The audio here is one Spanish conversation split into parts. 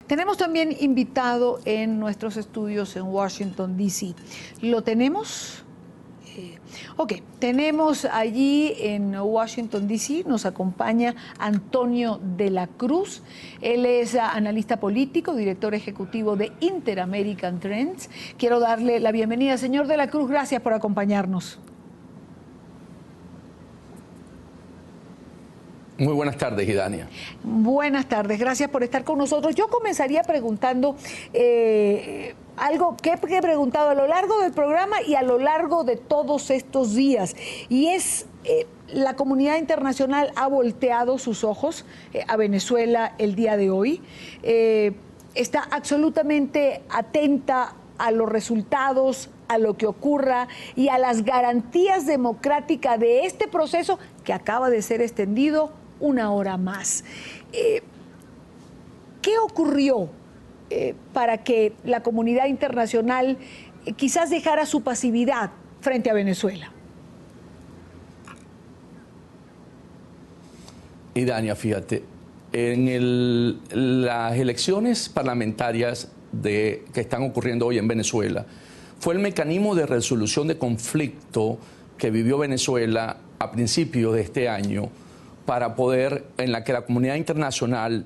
Tenemos también invitado en nuestros estudios en Washington, D.C. ¿Lo tenemos? Ok, tenemos allí en Washington, D.C., nos acompaña Antonio de la Cruz. Él es analista político, director ejecutivo de Inter-American Trends. Quiero darle la bienvenida. Señor de la Cruz, gracias por acompañarnos. Muy buenas tardes, Idania. Buenas tardes, gracias por estar con nosotros. Yo comenzaría preguntando algo que he preguntado a lo largo del programa y a lo largo de todos estos días, y es, la comunidad internacional ha volteado sus ojos a Venezuela el día de hoy, está absolutamente atenta a los resultados, a lo que ocurra y a las garantías democráticas de este proceso que acaba de ser extendido una hora más. ¿Qué ocurrió para que la comunidad internacional quizás dejara su pasividad frente a Venezuela? Y Dania, fíjate, en las elecciones parlamentarias que están ocurriendo hoy en Venezuela, fue el mecanismo de resolución de conflicto que vivió Venezuela a principios de este año, para poder, en la que la comunidad internacional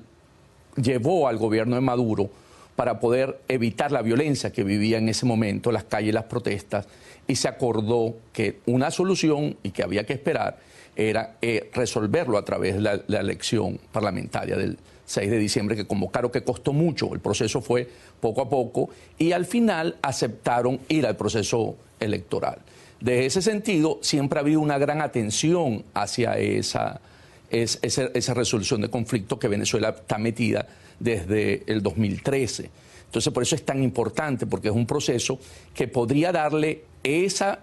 llevó al gobierno de Maduro para poder evitar la violencia que vivía en ese momento, las calles, las protestas, y se acordó que una solución, y que había que esperar, era resolverlo a través de la elección parlamentaria del 6 de diciembre, que convocaron, que costó mucho. El proceso fue poco a poco, y al final aceptaron ir al proceso electoral. Desde ese sentido, siempre ha habido una gran atención hacia esa resolución de conflicto que Venezuela está metida desde el 2013. Entonces, por eso es tan importante, porque es un proceso que podría darle esa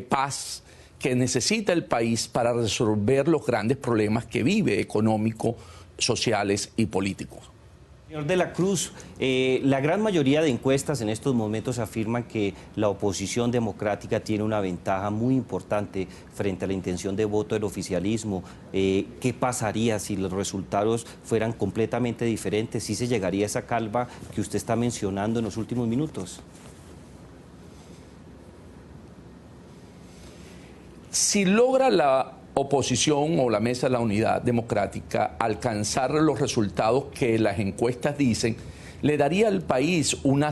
paz que necesita el país para resolver los grandes problemas que vive, económicos, sociales y políticos. Señor de la Cruz, la gran mayoría de encuestas en estos momentos afirman que la oposición democrática tiene una ventaja muy importante frente a la intención de voto del oficialismo. ¿Qué pasaría si los resultados fueran completamente diferentes? ¿Sí se llegaría a esa calma que usted está mencionando en los últimos minutos? Si logra la oposición o la Mesa de la Unidad Democrática alcanzar los resultados que las encuestas dicen, le daría al país una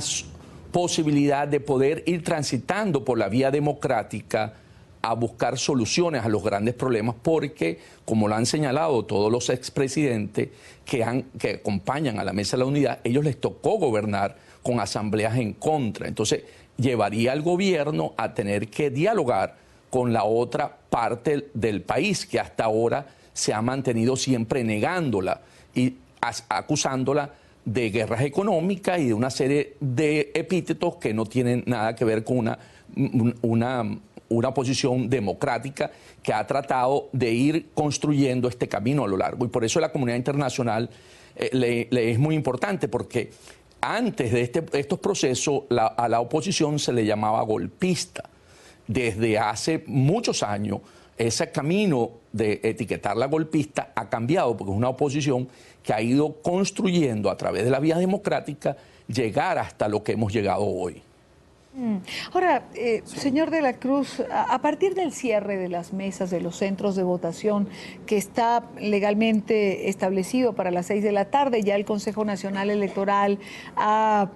posibilidad de poder ir transitando por la vía democrática a buscar soluciones a los grandes problemas, porque, como lo han señalado todos los expresidentes que acompañan a la Mesa de la Unidad, ellos les tocó gobernar con asambleas en contra. Entonces, llevaría al gobierno a tener que dialogar con la otra parte del país, que hasta ahora se ha mantenido siempre negándola y acusándola de guerras económicas y de una serie de epítetos que no tienen nada que ver con una posición democrática que ha tratado de ir construyendo este camino a lo largo. Y por eso la comunidad internacional le es muy importante, porque antes de estos procesos a la oposición se le llamaba golpista. Desde hace muchos años, ese camino de etiquetarla golpista ha cambiado, porque es una oposición que ha ido construyendo a través de la vía democrática llegar hasta lo que hemos llegado hoy. Ahora, señor de la Cruz, a partir del cierre de las mesas de los centros de votación que está legalmente establecido para las 6 de la tarde, ya el Consejo Nacional Electoral ha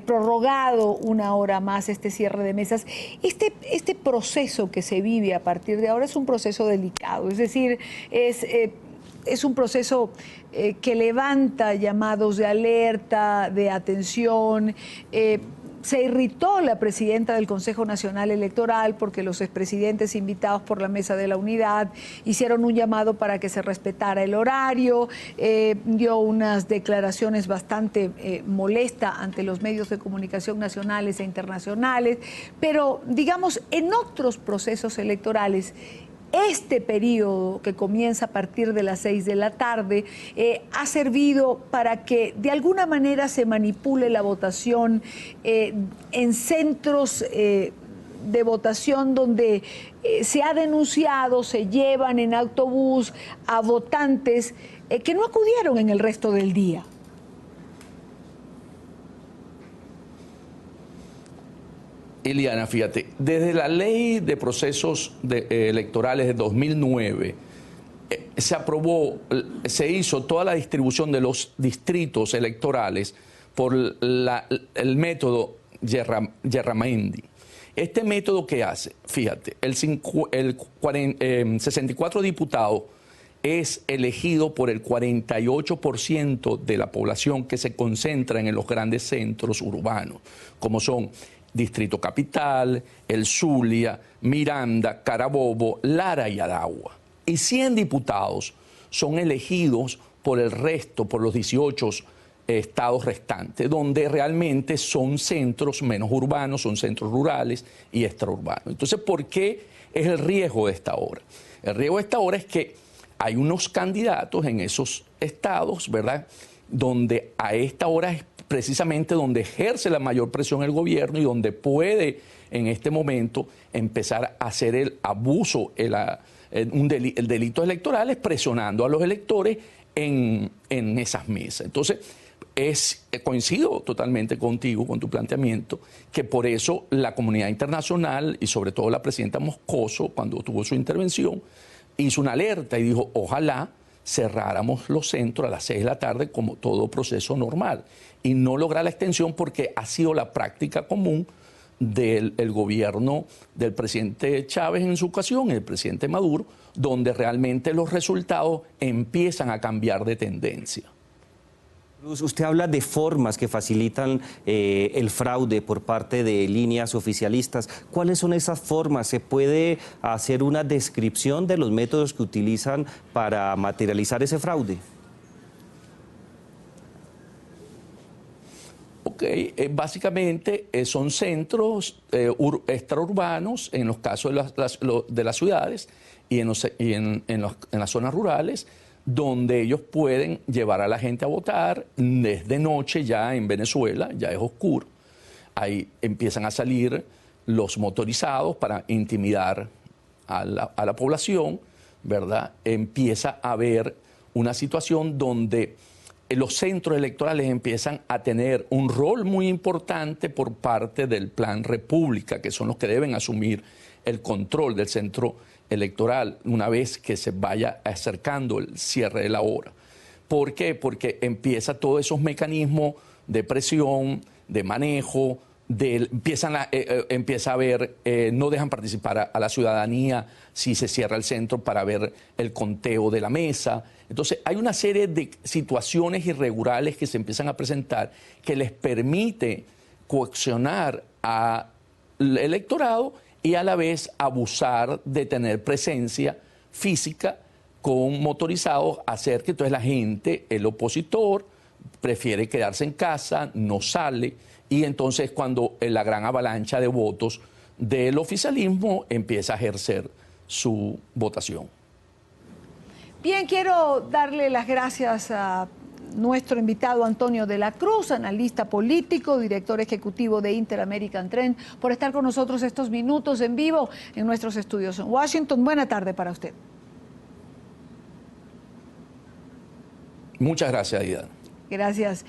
prorrogado una hora más este cierre de mesas. Este proceso que se vive a partir de ahora es un proceso delicado, es decir, es un proceso que levanta llamados de alerta, de atención. Se irritó la presidenta del Consejo Nacional Electoral porque los expresidentes invitados por la Mesa de la Unidad hicieron un llamado para que se respetara el horario, dio unas declaraciones bastante molestas ante los medios de comunicación nacionales e internacionales, pero digamos, en otros procesos electorales, este periodo que comienza a partir de las 6 de la tarde ha servido para que de alguna manera se manipule la votación en centros de votación donde se ha denunciado, se llevan en autobús a votantes que no acudieron en el resto del día. Iliana, fíjate, desde la ley de procesos electorales de 2009, se aprobó, se hizo toda la distribución de los distritos electorales por el método Yerramendi. Este método, ¿qué hace? Fíjate, 64 diputados es elegido por el 48% de la población que se concentra en los grandes centros urbanos, como son Distrito Capital, El Zulia, Miranda, Carabobo, Lara y Aragua. Y 100 diputados son elegidos por el resto, por los 18 estados restantes, donde realmente son centros menos urbanos, son centros rurales y extraurbanos. Entonces, ¿por qué es el riesgo de esta hora? El riesgo de esta hora es que hay unos candidatos en esos estados, ¿verdad?, donde a esta hora es precisamente donde ejerce la mayor presión el gobierno y donde puede en este momento empezar a hacer el abuso, el delitos electorales, presionando a los electores en esas mesas. Entonces, coincido totalmente contigo, con tu planteamiento, que por eso la comunidad internacional y sobre todo la presidenta Moscoso, cuando tuvo su intervención, hizo una alerta y dijo, ojalá cerráramos los centros a las 6 de la tarde como todo proceso normal y no lograr la extensión porque ha sido la práctica común del gobierno del presidente Chávez en su ocasión y el presidente Maduro, donde realmente los resultados empiezan a cambiar de tendencia. Usted habla de formas que facilitan el fraude por parte de líneas oficialistas. ¿Cuáles son esas formas? ¿Se puede hacer una descripción de los métodos que utilizan para materializar ese fraude? Ok, básicamente son centros extraurbanos en los casos de las ciudades y en las zonas rurales, donde ellos pueden llevar a la gente a votar. Desde noche ya en Venezuela, ya es oscuro, ahí empiezan a salir los motorizados para intimidar a la población, ¿verdad? Empieza a haber una situación donde los centros electorales empiezan a tener un rol muy importante por parte del Plan República, que son los que deben asumir el control del centro electoral una vez que se vaya acercando el cierre de la hora. ¿Por qué? Porque empieza todos esos mecanismos de presión, de manejo, empieza a ver, no dejan participar a la ciudadanía si se cierra el centro para ver el conteo de la mesa. Entonces hay una serie de situaciones irregulares que se empiezan a presentar que les permite coaccionar al electorado y a la vez abusar de tener presencia física con motorizados, hacer que entonces la gente, el opositor, prefiere quedarse en casa, no sale, y entonces cuando la gran avalancha de votos del oficialismo empieza a ejercer su votación. Bien, quiero darle las gracias a nuestro invitado Antonio de la Cruz, analista político, director ejecutivo de Interamerican Trend, por estar con nosotros estos minutos en vivo en nuestros estudios en Washington. Buena tarde para usted. Muchas gracias, Aida. Gracias.